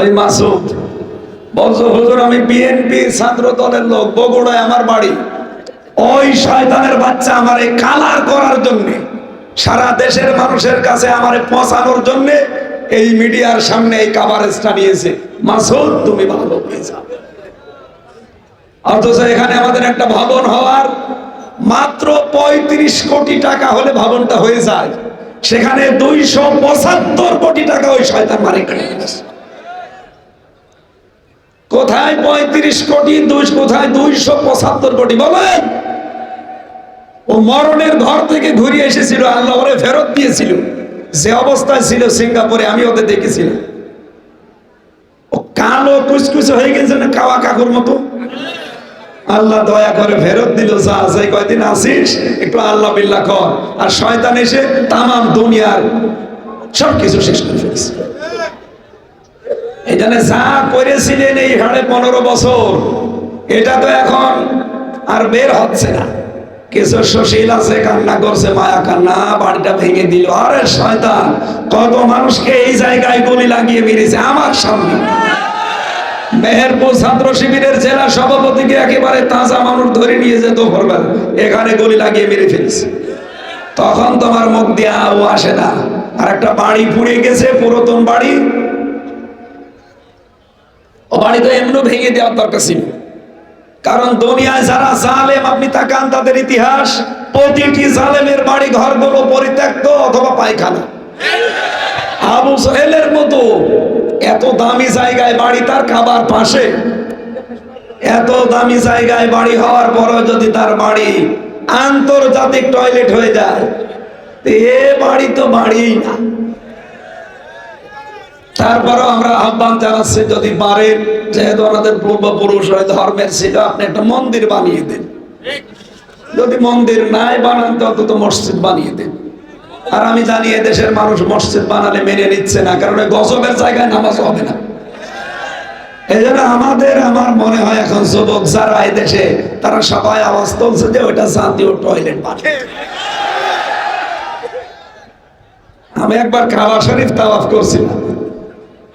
ওই মাসুদ বলছো, হুজুর আমি বিএনপি ছাত্র দলের লোক, বগুড়ায় আমার বাড়ি। ওই শয়তানের বাচ্চা আমারে কালার করার জন্য, সারা দেশের মানুষের কাছে আমারে পৌঁছানোর জন্য এই মিডিয়ার সামনে এই কভারেজটা নিয়েছে। মাসুদ তুমি ভালো হয়ে যাও। অথচ এখানে আমাদের একটা ভবন হওয়ার মাত্র 35 কোটি টাকা হলে ভবনটা হয়ে যায়, সেখানে 275 কোটি টাকা ওই শয়তান মারে গেছে। কোথায় 35 কোটি, কোথায় 275 কোটি বলেন? ও মরণের ঘর থেকে ঘুরে এসেছিল, আল্লাহ ওরে ফেরত দিয়েছিল। যে অবস্থায় ছিল সিঙ্গাপুরে আমি ওদের দেখেছিলাম, ও কালো কুচকুচে হয়ে গেছে না কাওয়া কাকুর মতো। আল্লাহ দয়া করে ফেরত দিল, যা সেই কয়দিন আসিস একটু আল্লাহ বিল্লাহ কর। আর শয়তান এসে তামাম দুনিয়ার সবকিছু শেষ করে ফেলেছে। এই জন্য যা করেছিলেন এই 15.5 বছর, এটা তো এখন আর বের হচ্ছে না। কিছু সুশীল আছে কান্না করছে, মায়া কান্না, বাড়িটা ভেঙে দিল। আরে শয়তান, কত মানুষকে এই জায়গায় গুলি লাগিয়ে মেরেছে আমার সামনে। মেহেরপুর ছাত্র শিবিরের জেলা সভাপতিকে একেবারে তাজা মানুষ ধরে নিয়ে যেত ভোরবেলা, এখানে গুলি লাগিয়ে মেরে ফেলেছে। তখন তোমার মুখ দিয়ে আও আসে না। আর একটা বাড়ি পুড়ে গেছে, পুরাতন বাড়ি, ও বাড়ি তো এমনি ভেঙে দেওয়ার দরকার ছিল। কারণ দুনিয়ায় যারা জালেম, আপনি তাকান তাদের ইতিহাস, প্রতিটি জালেমের বাড়ি ঘরগুলো পরিত্যক্ত অথবা পায়খানা। আবু সোহেলের মতো এত দামি জায়গায় বাড়ি, তার কাবার পাশে, এত দামি জায়গায় বাড়ি হওয়ার পরও যদি তার বাড়ি আন্তর্জাতিক টয়লেট হয়ে যায়, এ বাড়ি তো বাড়িই না। তারপরও আমরা আহ্বান জানাচ্ছি, যদি পারেন, যেহেতু আমাদের পূর্বপুরুষ ধর্মের ছিল, আপনি একটা মন্দির বানিয়ে দেন। যদি মন্দির নাই বানান তো অন্তত মসজিদ বানিয়ে দেন। আর আমি জানি দেশের মানুষ মসজিদ বানালে মেনে নিচ্ছে না, কারণ গজবের জায়গায় নামাজ হবে না। এই জন্য আমার মনে হয় এখন যুবক যারা এই দেশে, তারা সবাই আওয়াজ তুলছে যে ওইটা জাতীয় টয়লেট বানিয়ে। আমি একবার কাবা শরীফ তাওয়াফ করছিলাম,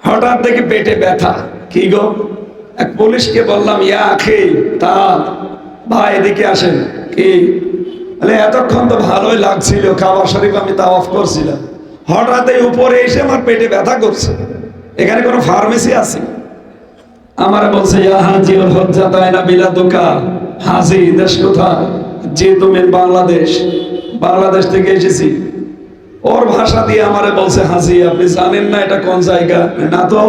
হঠাৎ দেখি পেটে ব্যথা। কি গো? এক পুলিশকে বললাম, ইয়া আখি তা ভাই এদিকে আসেন। কি? এতক্ষণ তো ভালোই লাগছিল, কাবা শরীফ আমি তাওয়াফ করছিলাম, হঠাৎ এই উপরে এসে আমার পেটে ব্যথা করছে। এখানে কোনো ফার্মেসি আছে? আমার বলছে, ইয়া হাজি ওল হজ্জা তাইনা বিলাদুকা। হাজি দেশ কোথায়? যে তুমি বাংলাদেশ থেকে এসেছি। ওর ভাষা দিয়ে আমারে বলছে, হাজি আপনি জানেন না এটা কোন জায়গা? না তো।